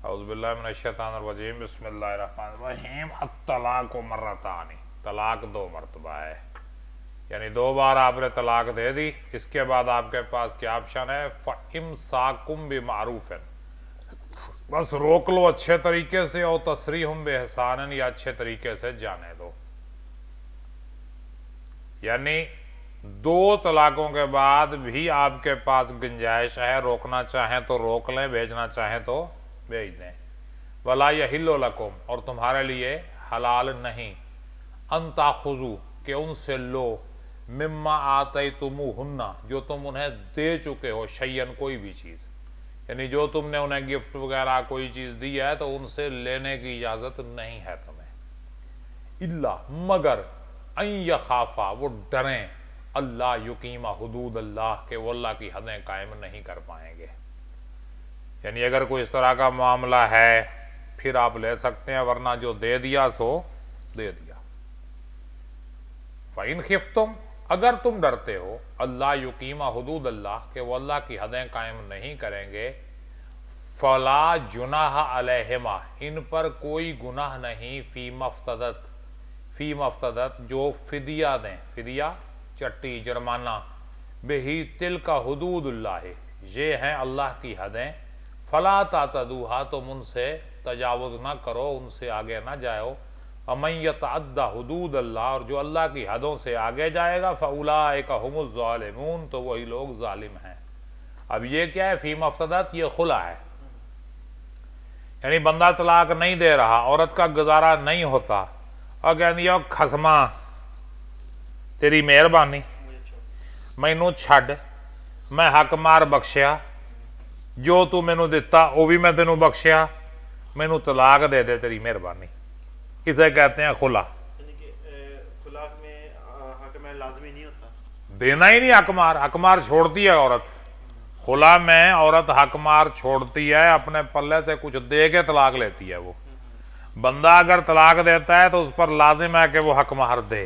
औज़ुबिल्लाहि मिनश्शैतानिर्रजीम बिस्मिल्लाहिर्रहमानिर्रहीम। अत्तलाक़ मर्रतानी, तलाक 2 मरतबा है, यानी 2 बार आपने तलाक दे दी। इसके बाद आपके पास क्या ऑप्शन है? फ़इम्साकुम बिमारूफ़िन, बस रोक लो अच्छे तरीके से, और तसरीहुम बिइहसान, या अच्छे तरीके से जाने दो। यानी 2 तलाकों के बाद भी आपके पास गुंजाइश है, रोकना चाहें तो रोक लें, भेजना चाहें तो भेज दें। वला यहिल्लु लकुम, और तुम्हारे लिए हलाल नहीं, अन ताखुज़ू, कि उनसे लो, मिम्मा आतैतुमूहुन्ना, जो तुम उन्हें दे चुके हो, शय्यन, कोई भी चीज़, यानी जो तुमने उन्हें गिफ्ट वगैरह कोई चीज़ दी है तो उनसे लेने की इजाज़त नहीं है तुम्हें। इल्ला, मगर, अन यखाफा, वो डरें, अल्लाह युकीमा हुदूद अल्लाह, के वो अल्लाह की हदें कायम नहीं कर पाएंगे। यानी अगर कोई इस तरह का मामला है फिर आप ले सकते हैं, वरना जो दे दिया सो दे दिया। फ़इन खिफ्तुम, अगर तुम डरते हो, अल्लाह युकीमा हुदूद अल्लाह, के वो अल्लाह की हदें कायम नहीं करेंगे, फला जुनाह अलैहिमा, इन पर कोई गुनाह नहीं, फी मफ्तदत, जो फिदिया दें, फिदिया चट्टी, जुर्माना, बेही तिल का हुदूदुल्लाह, ये हैं अल्लाह की हदें, फला तातदूहा, तुम उनसे तजावुज़ ना करो, उनसे आगे ना जाओ। अमन यतअद्दा हुदूद अल्लाह, और जो अल्लाह की हदों से आगे जाएगा, फ़उलाइका हुमुज़ ज़ालिमून, तो वही लोग जालिम हैं। अब ये क्या है? फी मफ्तदत, ये खुला है, यानी बंदा तलाक नहीं दे रहा, औरत का गुजारा नहीं होता, और कहनी खसमा तेरी मेहरबानी, मैनू छड्ड, मैं हक मार बख्शिया, जो तू मैनू दिता वो भी मैं तेनू बख्शिया, मैनू तलाक दे दे, तेरी मेहरबानी। इसे कहते हैं खुला। खुलाक में हक में लाजमी नहीं होता, देना ही नहीं, हक मार छोड़ती है औरत। खुला में औरत हक मार छोड़ती है, अपने पल्ले से कुछ दे के तलाक लेती है। वो बंदा अगर तलाक देता है तो उस पर लाजिम है कि वो हक महर दे,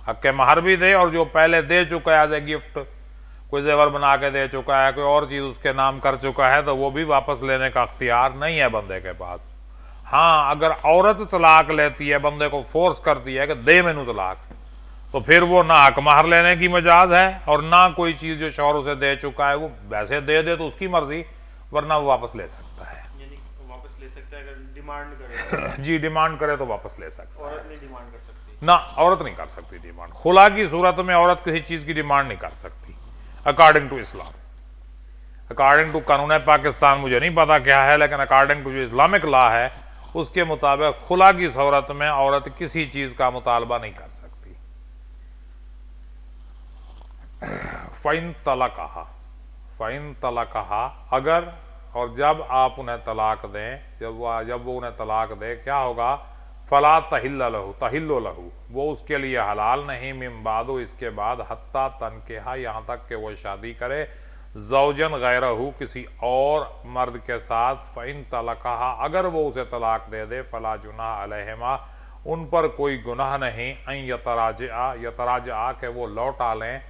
हक के महर भी दे, और जो पहले दे चुका है एज ए गिफ्ट, कोई जेवर बना के दे चुका है, कोई और चीज़ उसके नाम कर चुका है, तो वो भी वापस लेने का अख्तियार नहीं है बंदे के पास। हाँ, अगर औरत तलाक लेती है, बंदे को फोर्स करती है कि दे मैनू तलाक, तो फिर वो ना हक महर लेने की मजाज है, और ना कोई चीज़ जो शौहर उसे दे चुका है वो वैसे दे तो उसकी मर्जी, वरना वो वापस ले सकता है। यानी वापस ले सकता है अगर डिमांड करे। जी, डिमांड करे तो वापस ले सकता है। औरत नहीं डिमांड कर सकती ना, औरत नहीं कर सकती डिमांड। खुला की सूरत में औरत किसी चीज़ की डिमांड नहीं कर सकती, according to Islam, according to कानून पाकिस्तान, मुझे नहीं पता क्या है, लेकिन अकॉर्डिंग टू जो इस्लामिक लॉ है उसके मुताबिक खुला की सूरत में औरत किसी चीज का मुतालबा नहीं कर सकती। फ़इन तलक़हा, अगर और जब आप उन्हें तलाक दें, जब वो उन्हें तलाक दे, क्या होगा? फला तहिल्लु लहू, वो उसके लिए हलाल नहीं, मिन बादो, इसके बाद, हत्ता तनकेहा, यहाँ तक कि वो शादी करे, ज़ौजन गैरहू, किसी और मर्द के साथ। फ़इन तलक़हा, अगर वो उसे तलाक दे दे, फला जुनाह अलैहिमा, उन पर कोई गुनाह नहीं, अन यतराजा, के वो लौटा लें,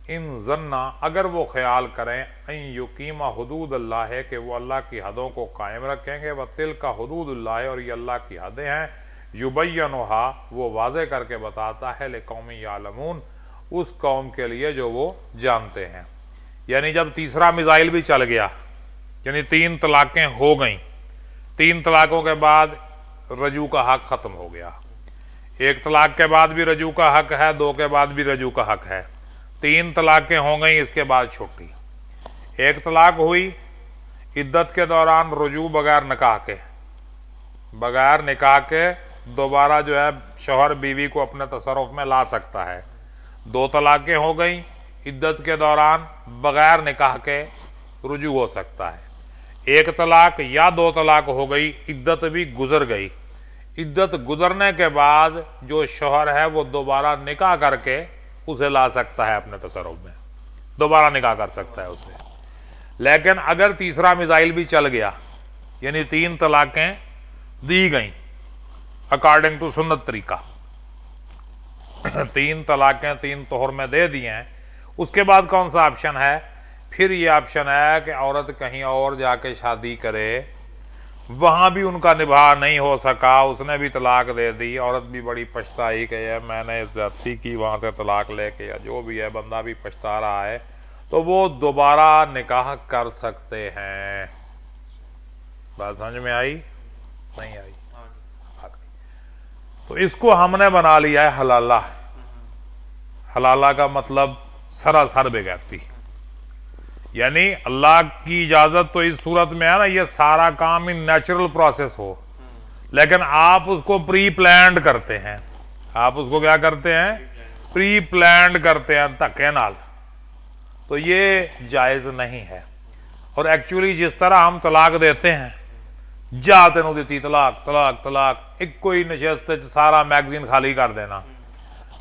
इन जन्ना, अगर वो ख्याल करें, अन युकीमा हुदूद अल्लाह है, कि वो अल्लाह की हदों को कायम रखेंगे, व तिल का हुदूदुल्लाह है, और ये अल्लाह की हदें हैं, युबय्यनुहा, वो वाज़े करके बताता है, लिक़ौमी यालमून, उस कौम के लिए जो वो जानते हैं। यानी जब तीसरा मिसाइल भी चल गया, यानी 3 तलाक़ें हो गई, 3 तलाक़ों के बाद रजू का हक ख़त्म हो गया, 1 तलाक़ के बाद भी रजू का हक है, 2 के बाद भी रजू का हक है, 3 तलाक़ें हो गई, इसके बाद छुट्टी। 1 तलाक़ हुई, इद्दत के दौरान रजू बगैर निकाह के दोबारा जो है शौहर बीवी को अपने तसर्रुफ में ला सकता है। 2 तलाक़ें हो गई, इद्दत के दौरान बगैर निकाह के रुजू हो सकता है। 1 तलाक़ या 2 तलाक़ हो गई, इद्दत भी गुजर गई, इद्दत गुजरने के बाद जो शौहर है वो दोबारा निकाह करके उसे ला सकता है अपने तसर्रुफ में, दोबारा निकाह कर सकता है उसे। लेकिन अगर तीसरा मिसाइल भी चल गया, यानी 3 तलाक़ें दी गई अकॉर्डिंग टू सुन्नत तरीका, 3 तलाक़ें 3 तोहर में दे दिए हैं, उसके बाद कौन सा ऑप्शन है? फिर ये ऑप्शन है कि औरत कहीं और जाके शादी करे, वहां भी उनका निभाह नहीं हो सका, उसने भी तलाक दे दी। औरत भी बड़ी पछताई कि यार मैंने ज्यादती की, वहां से तलाक लेके, या जो भी है, बंदा भी पछता रहा है, तो वो दोबारा निकाह कर सकते हैं। बात समझ में आई? नहीं आई? तो इसको हमने बना लिया है हलाला। हलाला का मतलब सरासर बेगैरती, यानी अल्लाह की इजाजत तो इस सूरत में है ना, ये सारा काम इन नेचुरल प्रोसेस हो, लेकिन आप उसको प्री प्लान्ड करते हैं। आप उसको क्या करते हैं? प्री प्लान्ड करते हैं धक्के नाल, तो ये जायज नहीं है। और एक्चुअली जिस तरह हम तलाक देते हैं, जा तेनों दी तलाक तलाक तलाक, एक कोई नशस्त सारा मैगजीन खाली कर देना,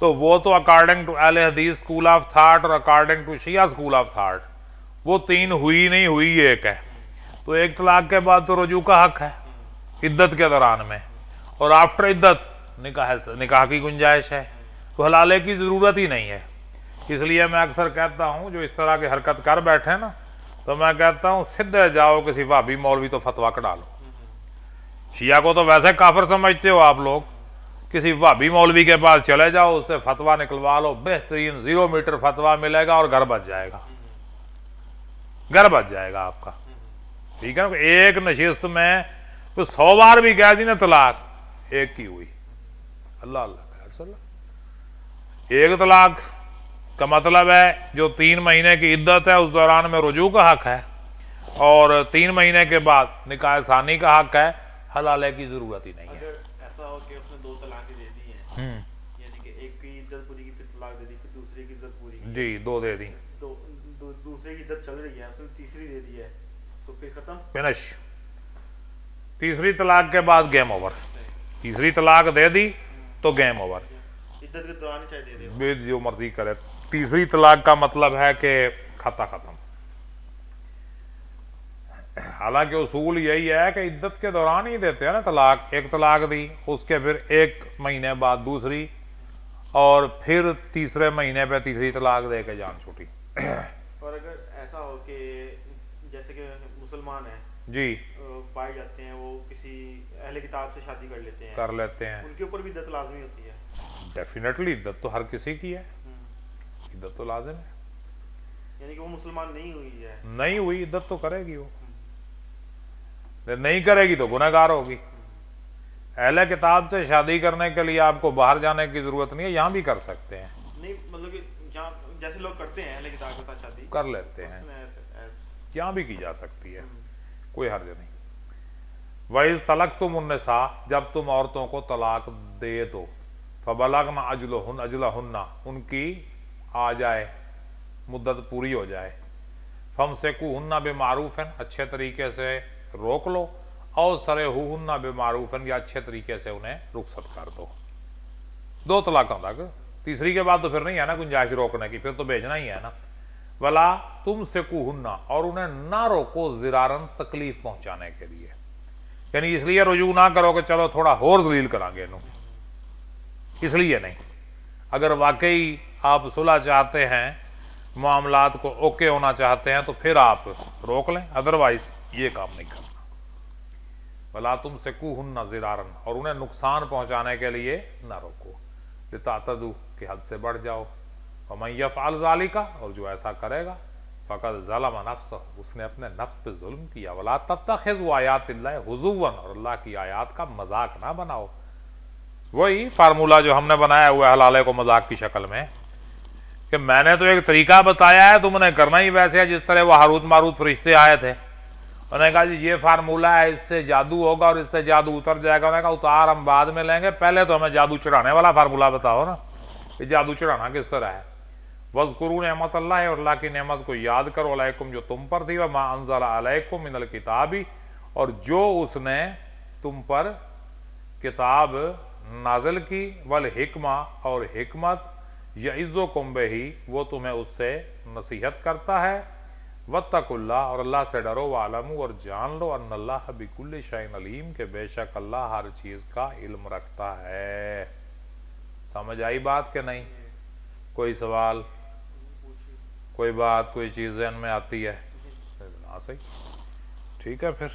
तो वो तो according to Ahle Hadith school of thought और according to Shia school of thought वो 3 हुई नहीं हुई, एक है। तो एक तलाक के बाद तो रुजू का हक है इद्दत के दौरान में, और आफ्टर इद्दत निकाह की गुंजाइश है, तो हलाले की ज़रूरत ही नहीं है। इसलिए मैं अक्सर कहता हूँ जो इस तरह की हरकत कर बैठे ना, तो मैं कहता हूँ सीधे जाओ किसी भाभी मौलवी तो फतवा कटा लो। शिया को तो वैसे काफिर समझते हो आप लोग, किसी भाभी मौलवी के पास चले जाओ, उससे फतवा निकलवा लो, बेहतरीन 0 मीटर फतवा मिलेगा और घर बच जाएगा, घर बच जाएगा आपका। ठीक है ना? एक नशिस्त में तो 100 बार भी कह दी ना तलाक, एक की हुई, अल्लाह अल्लाह। एक तलाक का मतलब है जो 3 महीने की इद्दत है उस दौरान में रुजू का हक है, और 3 महीने के बाद निकाह सानी का हक है, हलाले की जरूरत ही नहीं है। अगर ऐसा हो कि उसने 2 तलाक दे दी हैं, यानी कि एक की इद्दत पूरी की, फिर तलाक दे दी, फिर दूसरे की इद्दत पूरी की, जी 2 दे दी, दूसरे की इद्दत चल रही है, उसने तीसरी दे दी है, तो फिर खत्म, फिनिश। तीसरी तलाक के बाद गेम ओवर। तीसरी तलाक दे दी तो गेम ओवर, इद्दत के दौरान ही चाहे दे दे, जो मर्जी करे। तीसरी तलाक का मतलब है कि खाता खत्म। हालांकि उसूल यही है कि इद्दत के दौरान ही देते हैं ना तलाक। एक तलाक दी, उसके फिर 1 महीने बाद दूसरी, और फिर तीसरे महीने पे तीसरी तलाक दे के जान छूटी। और अगर ऐसा हो कि जैसे कि मुसलमान है जी, पाए जाते हैं, वो किसी अहले किताब से शादी कर लेते हैं, कर लेते हैं, उनके ऊपर भी इद्दत लाजमी होती है? डेफिनेटली इद्दत तो हर किसी की है, इद्दत तो लाजिम है। यानी कि वो मुसलमान नहीं हुई है, नहीं हुई इद्दत तो करेगी वो, नहीं करेगी तो गुनहगार होगी। अहले किताब से शादी करने के लिए आपको बाहर जाने की जरूरत नहीं है, यहाँ भी कर सकते हैं। नहीं मतलब कि जहाँ जैसे लोग करते हैं अहले किताब के साथ शादी कर लेते हैं, यहाँ भी की जा सकती है, कोई हर्ज नहीं। वही तलक तुम उन्नसा, जब तुम औरतों को तलाक दे दो, फबलगना अजलहुन्ना, उनकी आ जाए मुद्दत पूरी हो जाए, फमसिकुहुन्ना बिमारूफन, अच्छे तरीके से रोक लो, और सरेहुन्ना बिमारूफन, या अच्छे तरीके से उन्हें रुखसत कर दो। 2 तलाकों तक, तीसरी के बाद तो फिर नहीं है ना गुंजाइश रोकने की, फिर तो भेजना ही है ना। वला तुमसिकुहुन्ना, और उन्हें ना रोको ज़िरारन, तकलीफ पहुंचाने के लिए, यानी इसलिए रुजू ना करो कि चलो थोड़ा और जलील करांगे इन्हों, इसलिए नहीं। अगर वाकई आप सुलह चाहते हैं, मामलात को ओके होना चाहते हैं, तो फिर आप रोक लें, अदरवाइज ये काम नहीं करना। भला तुम सिकुहुन्ना ज़िरारन, और उन्हें नुकसान पहुंचाने के लिए ना रोको, लितातदू कि हद से बढ़ जाओ। वमन यफ़अल ज़ालिका, और जो ऐसा करेगा, फ़क़द ज़लम नफ़्सहु, उसने अपने नफ्स पे जुल्म किया। वला तत्तखिज़ू आयातिल्लाहि हुज़ुवन, और अल्लाह की आयात का मजाक ना बनाओ। वही फार्मूला जो हमने बनाया हुआ है हलाले को मजाक की शक्ल में, कि मैंने तो एक तरीका बताया है, तुमने करना ही वैसे है जिस तरह वो हारूत मारूत फरिश्ते आए थे। उन्होंने कहा जी ये फार्मूला है, इससे जादू होगा और इससे जादू उतर जाएगा। उन्होंने कहा उतार हम बाद में लेंगे, पहले तो हमें जादू चढ़ाने वाला फार्मूला बताओ ना, कि जादू चढ़ाना किस तरह है। वज़कुरू नेमत अल्लाह, और अल्लाह की नेमत को याद करो, अलैकुम जो तुम पर थी, व मा अंज़ला अलैकुम मिनल किताबी, और जो उसने तुम पर किताब नाजिल की, वल हिकमा, और हिकमत, यइज़्ज़ुकुम बिही, वो तुम्हें उससे नसीहत करता है। वत्तकुल्लाह, और अल्लाह से डरो, वालमू, और जान लो, अन्नल्लाह बिकुल्लि शैइन अलीम, के बेशक अल्लाह हर चीज़ का इल्म रखता है। समझ आई बात के नहीं? कोई सवाल, कोई बात, कोई चीज़ ज़हन में आती है? हाँ सही, ठीक है फिर।